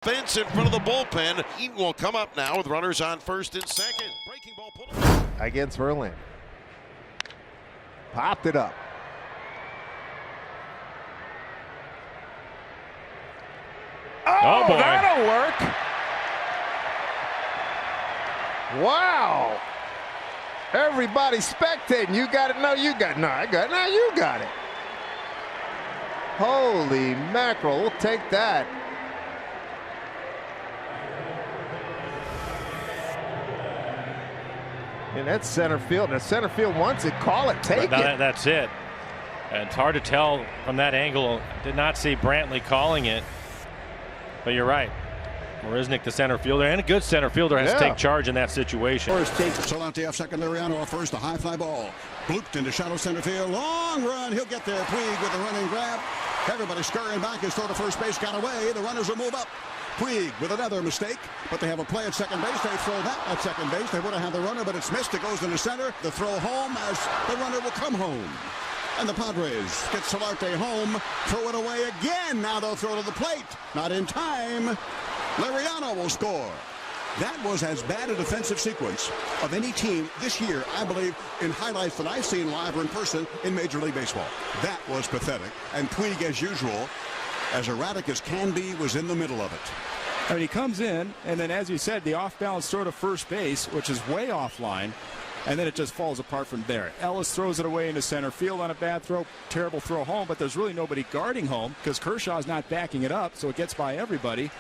Fence in front of the bullpen. Eaton will come up now with runners on first and second. Breaking ball pulled against Verlander. Popped it up. Oh boy. That'll work. Wow. Everybody spectating. You got it. No, you got it. No, I got it. Now you got it. Holy mackerel. We'll take that. And that's center field. And if center field wants it, call it, take it. That's it. And it's hard to tell from that angle. Did not see Brantley calling it. But you're right. Marisnik, the center fielder, and a good center fielder, has to take charge in that situation. Solante off second, Liriano off first, a high fly ball. Blooped into shallow center field. Long run. He'll get there. Puig with the running grab. Everybody scurrying back. His throw to first base got away. The runners will move up. Puig with another mistake, but they have a play at second base. They throw that at second base. They would have had the runner, but it's missed. It goes into center. The throw home as the runner will come home. And the Padres get Solarte home. Throw it away again. Now they'll throw to the plate. Not in time. Liriano will score. That was as bad a defensive sequence of any team this year, I believe, in highlights that I've seen live or in person in Major League Baseball. That was pathetic. And Puig, as usual, as erratic as can be, was in the middle of it. I mean, he comes in, and then, as you said, the off-balance throw to first base, which is way offline, and then it just falls apart from there. Ellis throws it away into center field on a bad throw, terrible throw home, but there's really nobody guarding home because Kershaw's not backing it up, so it gets by everybody.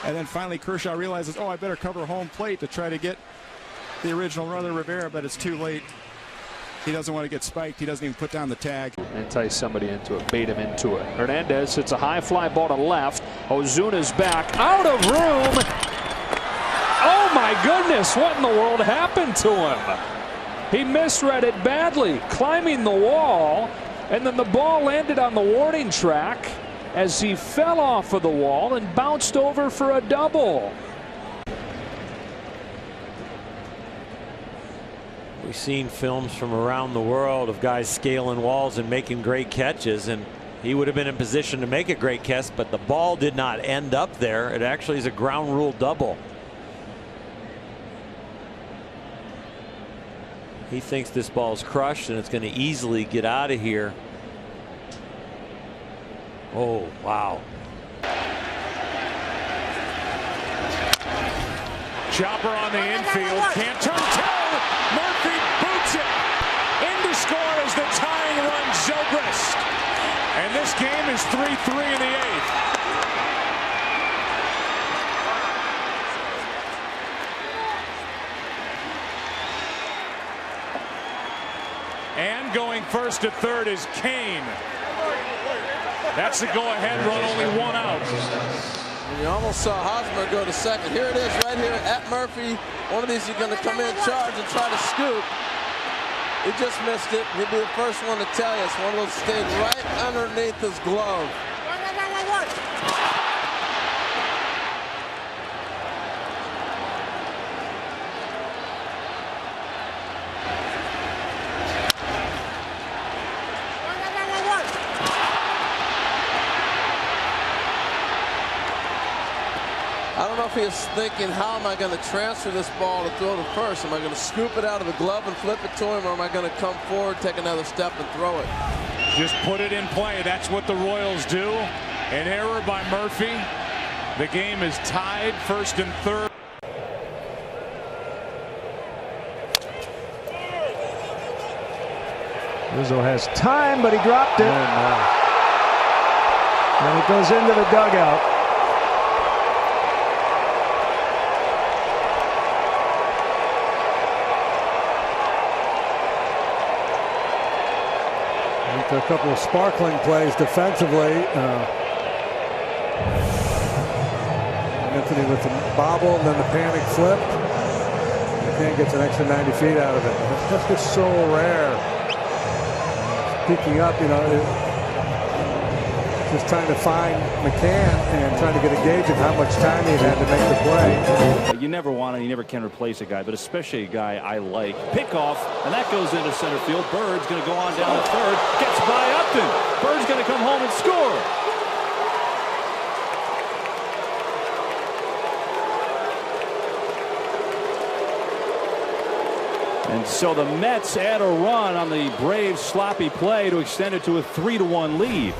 And then finally Kershaw realizes, oh, I better cover home plate to try to get the original runner, Rivera, but it's too late. He doesn't want to get spiked. He doesn't even put down the tag. Entice somebody into it, bait him into it. Hernandez hits a high fly ball to left. Ozuna's back, out of room. Oh my goodness, what in the world happened to him? He misread it badly, climbing the wall, and then the ball landed on the warning track as he fell off of the wall and bounced over for a double. We've seen films from around the world of guys scaling walls and making great catches, and he would have been in position to make a great catch, but the ball did not end up there. It actually is a ground rule double. He thinks this ball is crushed and it's going to easily get out of here. Oh, wow. Chopper on the infield, can't turn toe. Murphy boots it. In to score is the tying run, Zobrist. And this game is 3-3 in the eighth. And going first to third is Kane. That's the go-ahead run, only one out. You almost saw Hosmer go to second. Here it is right here at Murphy. One of these is going to come in charge and try to scoop. He just missed it. He'll be the first one to tell you. It's one of those stayed right underneath his glove. I don't know if he was thinking, how am I going to transfer this ball to throw to first? Am I going to scoop it out of the glove and flip it to him, or am I going to come forward, take another step, and throw it? Just put it in play. That's what the Royals do. An error by Murphy. The game is tied, first and third. Rizzo has time, but he dropped it. And it goes into the dugout. After a couple of sparkling plays defensively, Anthony with the bobble and then the panic flip. McCann gets an extra 90 feet out of it. It's just so rare. Peeking up, you know, just trying to find McCann and trying to get a gauge of how much time he had to make the play. You never want to, you never can replace a guy, but especially a guy I like. Pickoff, and that goes into center field. Bird's going to go on down to third. Gets by Upton. Bird's going to come home and score. And so the Mets add a run on the Braves' sloppy play to extend it to a 3-1 lead.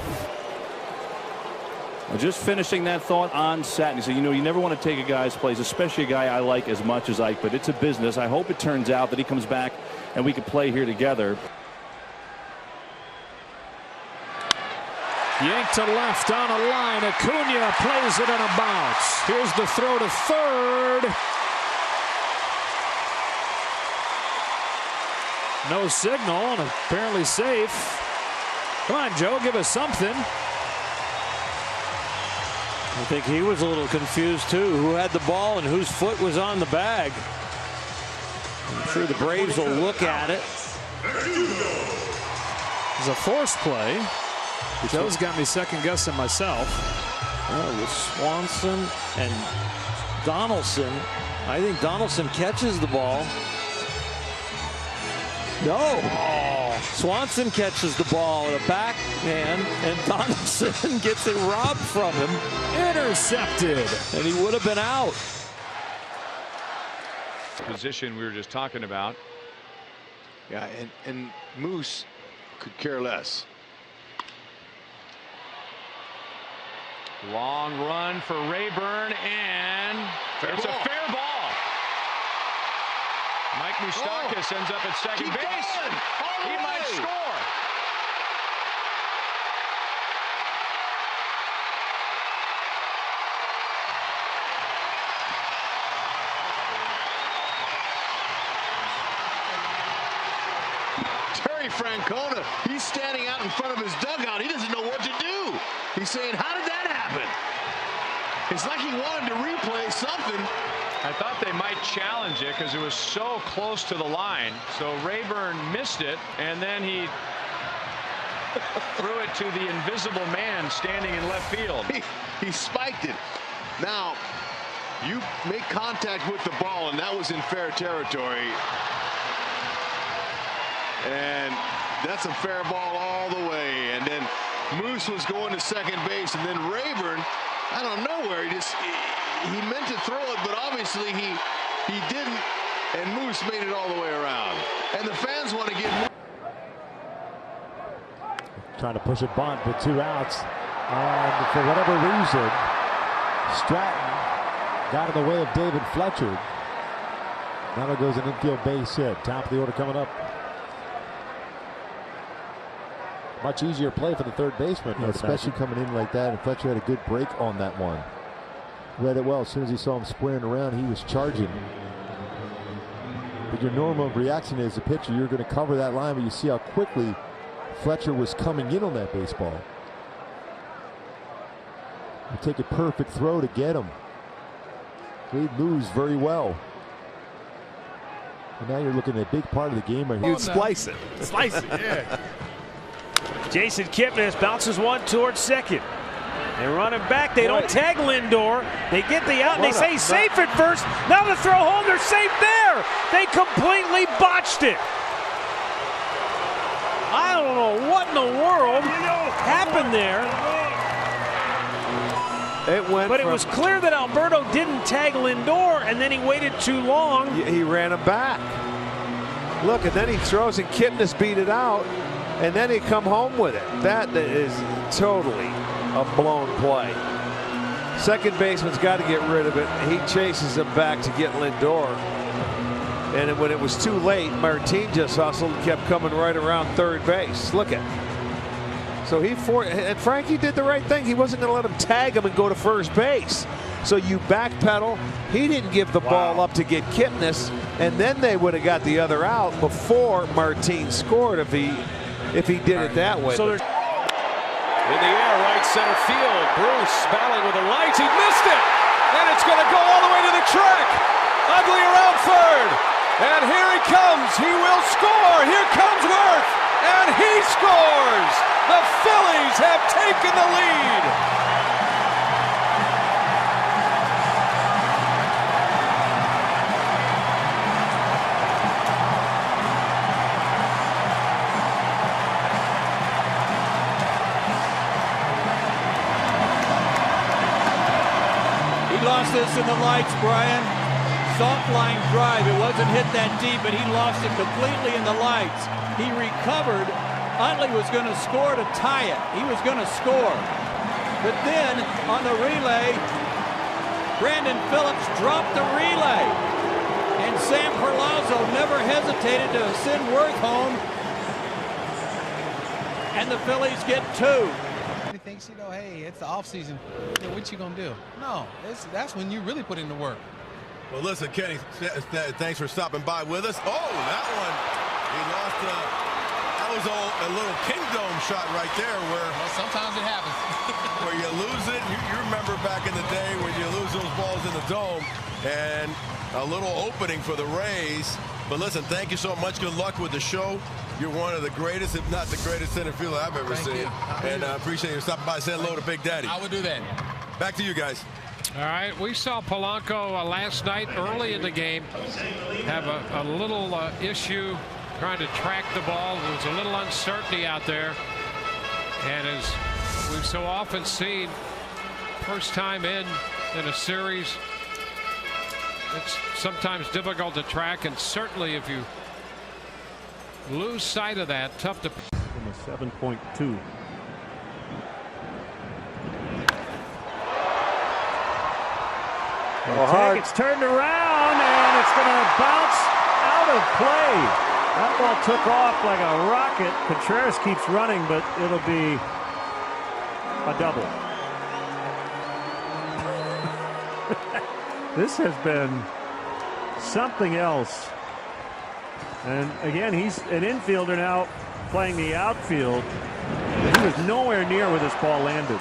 Well, just finishing that thought on Satin. So, you know, you never want to take a guy's place, especially a guy I like as much as Ike, but it's a business. I hope it turns out that he comes back and we can play here together. Yanked to left on a line. Acuna plays it on a bounce. Here's the throw to third. No signal and apparently safe. Come on, Joe, give us something. I think he was a little confused too. Who had the ball and whose foot was on the bag? I'm sure the Braves will look at it. It's a force play. Joe's got me second guessing myself. With Swanson and Donaldson. I think Donaldson catches the ball. No. Swanson catches the ball at a backhand, and Donaldson gets it robbed from him. Intercepted. And he would have been out. Position we were just talking about. Yeah, and Moose could care less. Long run for Rayburn, and it's a fair ball. Mike Moustakas ends up at second base. He might score. Terry Francona, he's standing out in front of his dugout. He doesn't know what to do. He's saying, how did that happen? It's like he wanted to replay something. I thought they might challenge it because it was so close to the line. So Rayburn missed it, and then he threw it to the invisible man standing in left field. He spiked it. Now, you make contact with the ball, and that was in fair territory. And that's a fair ball all the way. And then Moose was going to second base, and then Rayburn, I don't know where, he meant to throw it, but obviously he didn't, and Moose made it all the way around. And the fans want to get trying to push a bunt with 2 outs, and for whatever reason, Stratton got in the way of David Fletcher. Now there goes an infield base hit. Top of the order coming up. Much easier play for the third baseman. Yeah, especially coming in like that, and Fletcher had a good break on that one. Read it well. As soon as he saw him squaring around, he was charging. But your normal reaction as a pitcher, you're going to cover that line, but you see how quickly Fletcher was coming in on that baseball. You take a perfect throw to get him. He moves very well. And now you're looking at a big part of the game right here. You'd splice it. Slice it, yeah. Jason Kipnis bounces one towards second. They run him back. They don't tag Lindor. They get the out, and they say safe at first. Now the throw home. They're safe there. They completely botched it. I don't know what in the world happened there. But it was clear that Alberto didn't tag Lindor, and then he waited too long. He ran him back. Look, and then he throws, and Kipnis beat it out, and then he come home with it. That is totally a blown play. Second baseman's got to get rid of it. He chases him back to get Lindor. And when it was too late, Martin just hustled and kept coming right around third base. Look at it. So and Frankie did the right thing. He wasn't going to let him tag him and go to first base. So you backpedal. He didn't give the ball up to get Kipnis, and then they would have got the other out before Martin scored if he did it that way. So in the air, right center field. Bruce battling with the lights. He missed it. And it's going to go all the way to the track. Ugly around third. And here he comes. He will score. Here comes Wirth. And he scores. The Phillies have taken the lead. Lost this in the lights, Brian. soft line drive. It wasn't hit that deep, but he lost it completely in the lights. He recovered. Utley was going to score to tie it. He was going to score. But then on the relay, Brandon Phillips dropped the relay. And Sam Perlazzo never hesitated to send Worth home. And the Phillies get 2. He thinks, you know, hey, it's the off season. Yeah, what you gonna do? No, that's when you really put in the work. Well, listen, Kenny, thanks for stopping by with us. Oh, that one, he lost. That was a little kingdom shot right there where. Well, sometimes it happens. Where you lose it. You remember back in the day when you lose those balls in the dome, and a little opening for the Rays. But listen, thank you so much. Good luck with the show. You're one of the greatest, if not the greatest center fielder I've ever seen. And I appreciate you stopping by. Say hello to Big Daddy. I would do that. Back to you guys. All right, we saw Polanco last night early in the game have a little issue trying to track the ball. There was a little uncertainty out there. And as we've so often seen, first time in a series, it's sometimes difficult to track, and certainly if you lose sight of that, tough to. From a 7.2. Hard. It's turned around, and it's going to bounce out of play. That ball took off like a rocket. Contreras keeps running, but it'll be a double. This has been something else. And again, he's an infielder now playing the outfield. He was nowhere near where this ball landed.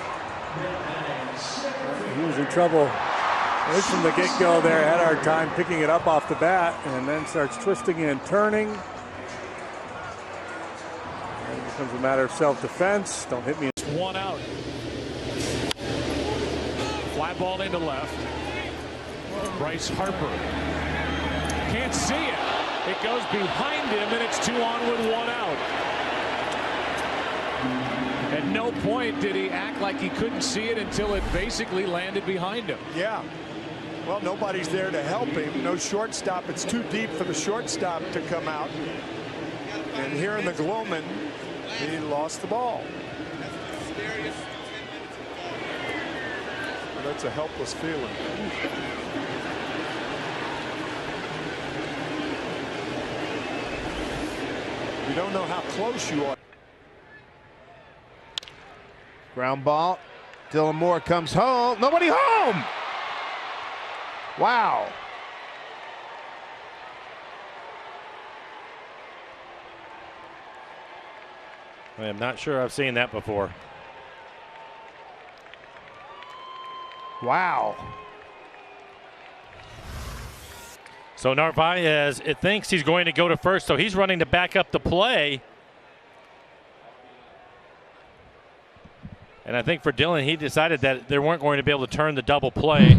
He was in trouble right from the get-go there. Had a hard time picking it up off the bat, and then starts twisting and turning. And it becomes a matter of self-defense. Don't hit me. It's 1 out. Fly ball into left. Bryce Harper can't see it. It goes behind him, and it's 2 on with 1 out. At no point did he act like he couldn't see it until it basically landed behind him. Yeah. Well, nobody's there to help him. No shortstop. It's too deep for the shortstop to come out. And here in the Gloman, he lost the ball. Well, that's a helpless feeling. You don't know how close you are. Ground ball. Dylan Moore comes home. Nobody home. Wow. I'm not sure I've seen that before. Wow. So Narvaez, it thinks he's going to go to first, so he's running to back up the play. And I think for Dylan, he decided that they weren't going to be able to turn the double play.